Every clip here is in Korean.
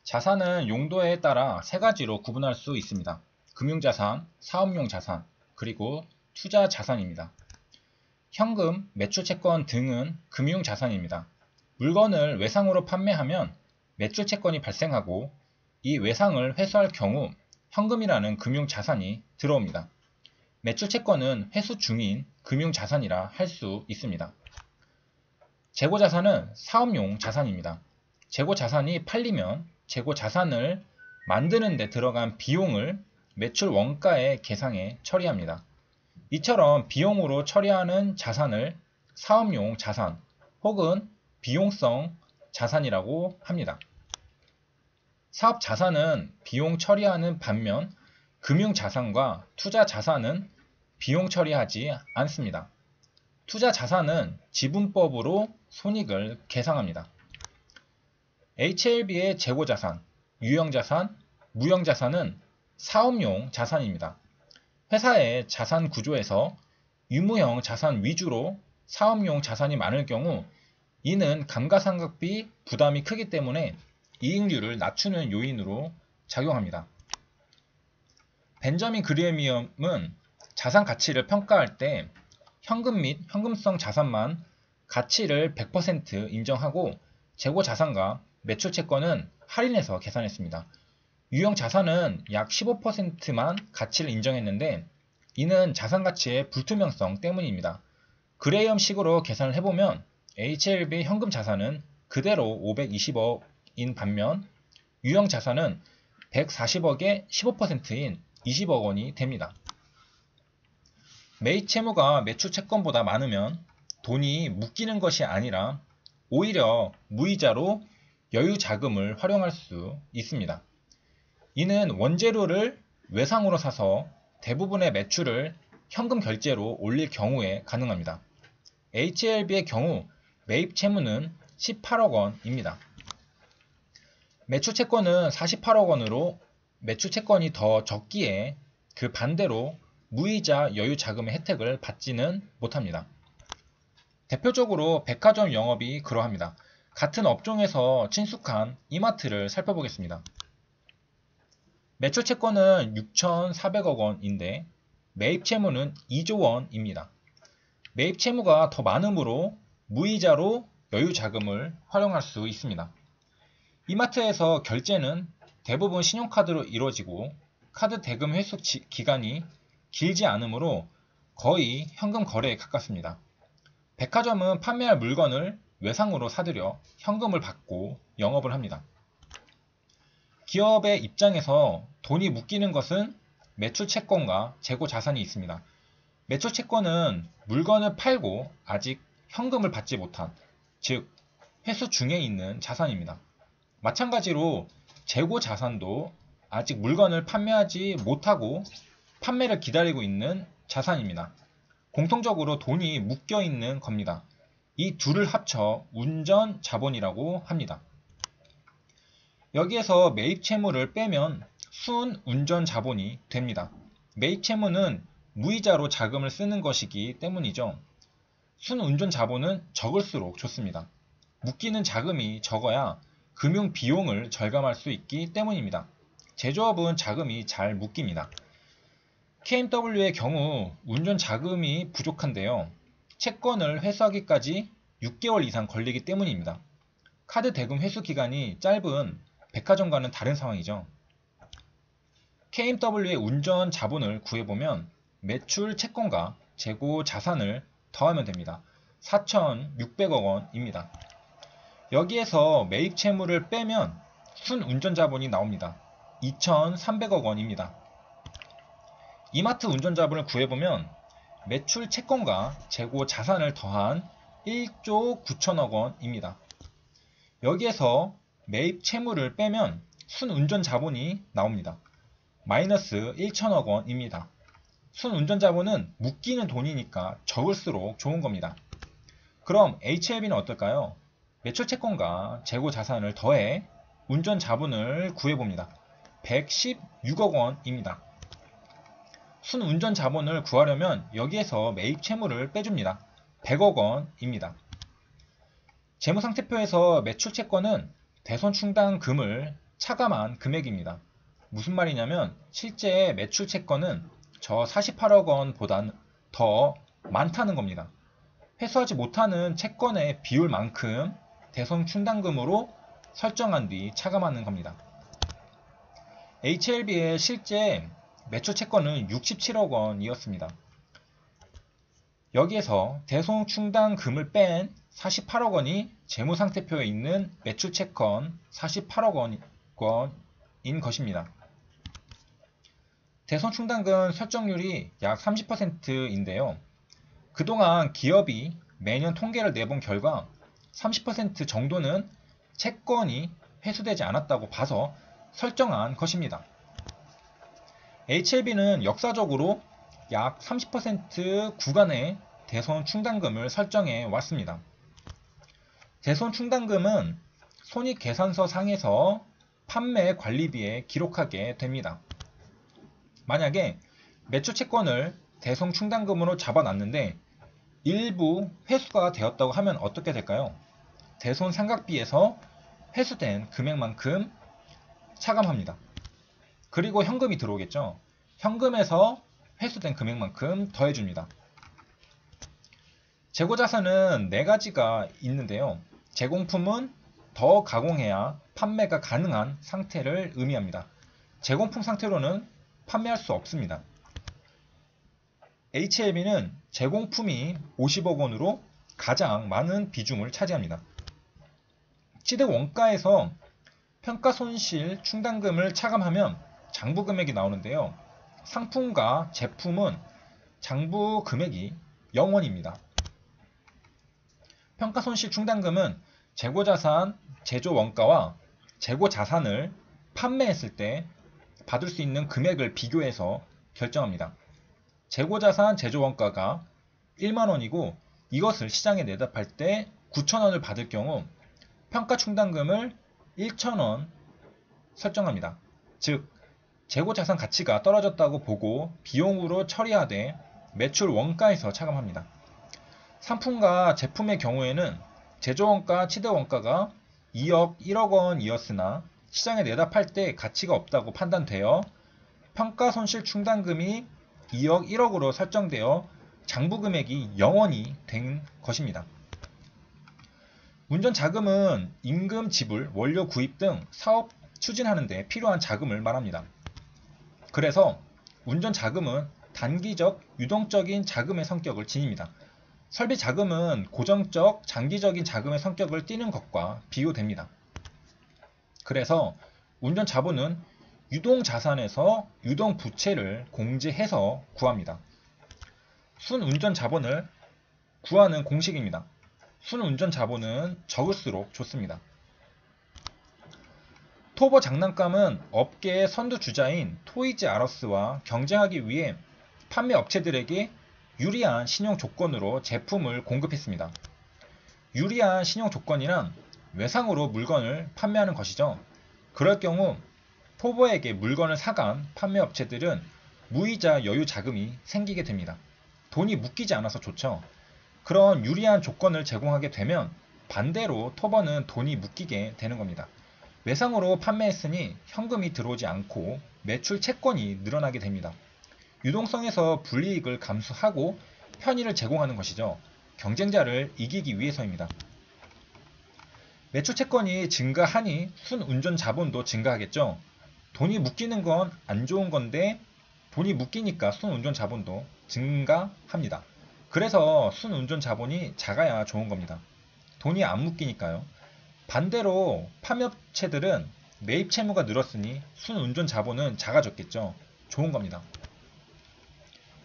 자산은 용도에 따라 세 가지로 구분할 수 있습니다. 금융자산, 사업용 자산, 그리고 투자자산입니다. 현금, 매출채권 등은 금융자산입니다. 물건을 외상으로 판매하면 매출채권이 발생하고 이 외상을 회수할 경우 현금이라는 금융자산이 들어옵니다. 매출채권은 회수 중인 금융자산이라 할 수 있습니다. 재고자산은 사업용 자산입니다. 재고자산이 팔리면 재고자산을 만드는 데 들어간 비용을 매출 원가의 계상에 처리합니다. 이처럼 비용으로 처리하는 자산을 사업용 자산 혹은 비용성 자산이라고 합니다. 사업 자산은 비용 처리하는 반면 금융 자산과 투자 자산은 비용 처리하지 않습니다. 투자 자산은 지분법으로 손익을 계상합니다. HLB의 재고자산, 유형자산, 무형자산은 사업용 자산입니다. 회사의 자산 구조에서 유무형 자산 위주로 사업용 자산이 많을 경우 이는 감가상각비 부담이 크기 때문에 이익률을 낮추는 요인으로 작용합니다. 벤저민 그레미엄은 자산 가치를 평가할 때 현금 및 현금성 자산만 가치를 100% 인정하고 재고 자산과 매출 채권은 할인해서 계산했습니다. 유형 자산은 약 15%만 가치를 인정했는데 이는 자산 가치의 불투명성 때문입니다. 그레이엄식으로 계산을 해보면 HLB 현금 자산은 그대로 520억인 반면 유형 자산은 140억의 15%인 20억 원이 됩니다. 매입 채무가 매출 채권보다 많으면 돈이 묶이는 것이 아니라 오히려 무이자로 여유 자금을 활용할 수 있습니다. 이는 원재료를 외상으로 사서 대부분의 매출을 현금 결제로 올릴 경우에 가능합니다. HLB의 경우 매입 채무는 18억 원입니다. 매출 채권은 48억 원으로 매출 채권이 더 적기에 그 반대로 무이자 여유 자금의 혜택을 받지는 못합니다. 대표적으로 백화점 영업이 그러합니다. 같은 업종에서 친숙한 이마트를 살펴보겠습니다. 매출 채권은 6,400억 원인데 매입 채무는 2조 원입니다. 매입 채무가 더 많으므로 무이자로 여유 자금을 활용할 수 있습니다. 이마트에서 결제는 대부분 신용카드로 이루어지고 카드 대금 회수 기간이 길지 않으므로 거의 현금 거래에 가깝습니다. 백화점은 판매할 물건을 외상으로 사들여 현금을 받고 영업을 합니다. 기업의 입장에서 돈이 묶이는 것은 매출 채권과 재고 자산이 있습니다. 매출 채권은 물건을 팔고 아직 현금을 받지 못한, 즉 회수 중에 있는 자산입니다. 마찬가지로 재고 자산도 아직 물건을 판매하지 못하고 판매를 기다리고 있는 자산입니다. 공통적으로 돈이 묶여 있는 겁니다. 이 둘을 합쳐 운전 자본이라고 합니다. 여기에서 매입 채무를 빼면 순 운전 자본이 됩니다. 매입 채무는 무이자로 자금을 쓰는 것이기 때문이죠. 순 운전 자본은 적을수록 좋습니다. 묶이는 자금이 적어야 금융 비용을 절감할 수 있기 때문입니다. 제조업은 자금이 잘 묶입니다. KMW의 경우 운전 자금이 부족한데요. 채권을 회수하기까지 6개월 이상 걸리기 때문입니다. 카드 대금 회수 기간이 짧은 백화점과는 다른 상황이죠. KMW의 운전 자본을 구해보면 매출 채권과 재고 자산을 더하면 됩니다. 4,600억 원입니다. 여기에서 매입 채무를 빼면 순 운전 자본이 나옵니다. 2,300억 원입니다. 이마트 운전 자본을 구해보면 매출 채권과 재고 자산을 더한 1조 9천억 원입니다. 여기에서 매입 채무를 빼면 순 운전 자본이 나옵니다. 마이너스 1천억 원입니다. 순 운전 자본은 묶이는 돈이니까 적을수록 좋은 겁니다. 그럼 HLB는 어떨까요? 매출 채권과 재고 자산을 더해 운전 자본을 구해봅니다. 116억 원입니다. 순 운전 자본을 구하려면 여기에서 매입 채무를 빼줍니다. 100억 원입니다. 재무상태표에서 매출 채권은 대손 충당금을 차감한 금액입니다. 무슨 말이냐면 실제 매출 채권은 저 48억 원보단 더 많다는 겁니다. 회수하지 못하는 채권의 비율만큼 대손 충당금으로 설정한 뒤 차감하는 겁니다. HLB의 실제 매출 채권은 67억 원이었습니다. 여기에서 대손 충당금을 뺀 48억 원이 재무상태표에 있는 매출 채권 48억 원인 것입니다. 대손 충당금 설정률이 약 30%인데요. 그동안 기업이 매년 통계를 내본 결과 30% 정도는 채권이 회수되지 않았다고 봐서 설정한 것입니다. HLB는 역사적으로 약 30% 구간의 대손 충당금을 설정해 왔습니다. 대손 충당금은 손익계산서 상에서 판매 관리비에 기록하게 됩니다. 만약에 매출 채권을 대손 충당금으로 잡아놨는데 일부 회수가 되었다고 하면 어떻게 될까요? 대손 상각비에서 회수된 금액만큼 차감합니다. 그리고 현금이 들어오겠죠. 현금에서 회수된 금액만큼 더해줍니다. 재고자산은 4가지가 있는데요. 제공품은 더 가공해야 판매가 가능한 상태를 의미합니다. 제공품 상태로는 판매할 수 없습니다. HLB는 제공품이 50억 원으로 가장 많은 비중을 차지합니다. 취득 원가에서 평가손실 충당금을 차감하면 장부 금액이 나오는데요. 상품과 제품은 장부 금액이 0원입니다. 평가손실 충당금은 재고자산, 제조원가와 재고자산을 판매했을 때 받을 수 있는 금액을 비교해서 결정합니다. 재고자산, 제조원가가 1만원이고 이것을 시장에 내다 팔 때 9천원을 받을 경우 평가충당금을 1천원 설정합니다. 즉 재고자산 가치가 떨어졌다고 보고 비용으로 처리하되 매출 원가에서 차감합니다. 상품과 제품의 경우에는 제조원가, 취득원가가 2억, 1억 원이었으나 시장에 내다 팔 때 가치가 없다고 판단되어 평가손실 충당금이 2억, 1억으로 설정되어 장부금액이 0원이 된 것입니다. 운전자금은 임금 지불, 원료 구입 등 사업 추진하는 데 필요한 자금을 말합니다. 그래서 운전자금은 단기적, 유동적인 자금의 성격을 지닙니다. 설비자금은 고정적, 장기적인 자금의 성격을 띠는 것과 비교됩니다. 그래서 운전자본은 유동자산에서 유동부채를 공제해서 구합니다. 순운전자본을 구하는 공식입니다. 순운전자본은 적을수록 좋습니다. 토보 장난감은 업계의 선두주자인 토이즈RUs와 경쟁하기 위해 판매 업체들에게 유리한 신용 조건으로 제품을 공급했습니다. 유리한 신용 조건이란 외상으로 물건을 판매하는 것이죠. 그럴 경우 토보에게 물건을 사간 판매 업체들은 무이자 여유 자금이 생기게 됩니다. 돈이 묶이지 않아서 좋죠. 그런 유리한 조건을 제공하게 되면 반대로 토보는 돈이 묶이게 되는 겁니다. 외상으로 판매했으니 현금이 들어오지 않고 매출 채권이 늘어나게 됩니다. 유동성에서 불이익을 감수하고 편의를 제공하는 것이죠. 경쟁자를 이기기 위해서입니다. 매출 채권이 증가하니 순운전 자본도 증가하겠죠. 돈이 묶이는 건 안 좋은 건데 돈이 묶이니까 순운전 자본도 증가합니다. 그래서 순운전 자본이 작아야 좋은 겁니다. 돈이 안 묶이니까요. 반대로 판매업체들은 매입 채무가 늘었으니 순운전 자본은 작아졌겠죠. 좋은 겁니다.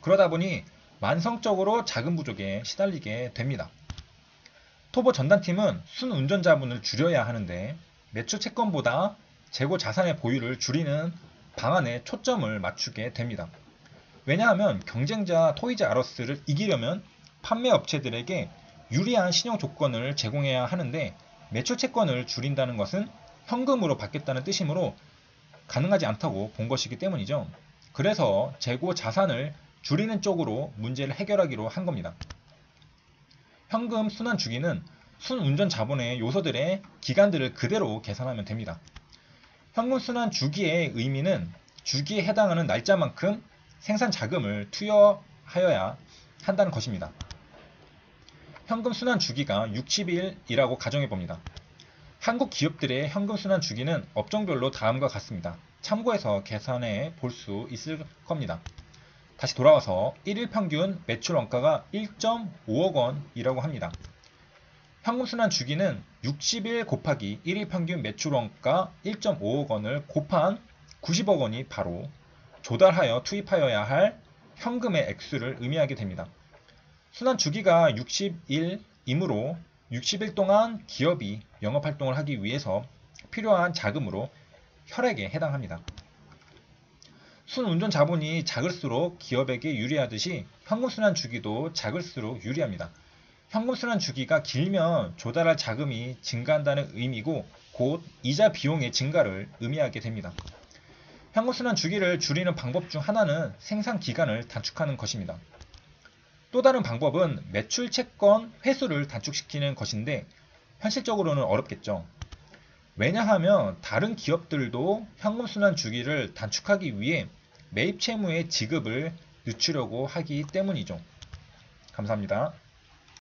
그러다 보니 만성적으로 자금 부족에 시달리게 됩니다. 토보 전담팀은 순운전 자본을 줄여야 하는데 매출 채권보다 재고 자산의 보유를 줄이는 방안에 초점을 맞추게 됩니다. 왜냐하면 경쟁자 토이즈RUs를 이기려면 판매 업체들에게 유리한 신용 조건을 제공해야 하는데 매출 채권을 줄인다는 것은 현금으로 받겠다는 뜻이므로 가능하지 않다고 본 것이기 때문이죠. 그래서 재고 자산을 줄이는 쪽으로 문제를 해결하기로 한 겁니다. 현금 순환 주기는 순운전 자본의 요소들의 기간들을 그대로 계산하면 됩니다. 현금순환 주기의 의미는 주기에 해당하는 날짜만큼 생산 자금을 투여하여야 한다는 것입니다. 현금순환 주기가 60일이라고 가정해 봅니다. 한국 기업들의 현금순환 주기는 업종별로 다음과 같습니다. 참고해서 계산해 볼 수 있을 겁니다. 다시 돌아와서 1일 평균 매출 원가가 1.5억 원이라고 합니다. 현금순환 주기는 60일 곱하기 1일 평균 매출 원가 1.5억 원을 곱한 90억 원이 바로 조달하여 투입하여야 할 현금의 액수를 의미하게 됩니다. 순환 주기가 60일이므로 60일 동안 기업이 영업활동을 하기 위해서 필요한 자금으로 혈액에 해당합니다. 순운전 자본이 작을수록 기업에게 유리하듯이 현금순환 주기도 작을수록 유리합니다. 현금순환 주기가 길면 조달할 자금이 증가한다는 의미고 곧 이자 비용의 증가를 의미하게 됩니다. 현금순환 주기를 줄이는 방법 중 하나는 생산 기간을 단축하는 것입니다. 또 다른 방법은 매출 채권 회수를 단축시키는 것인데 현실적으로는 어렵겠죠. 왜냐하면 다른 기업들도 현금순환 주기를 단축하기 위해 매입 채무의 지급을 늦추려고 하기 때문이죠. 감사합니다.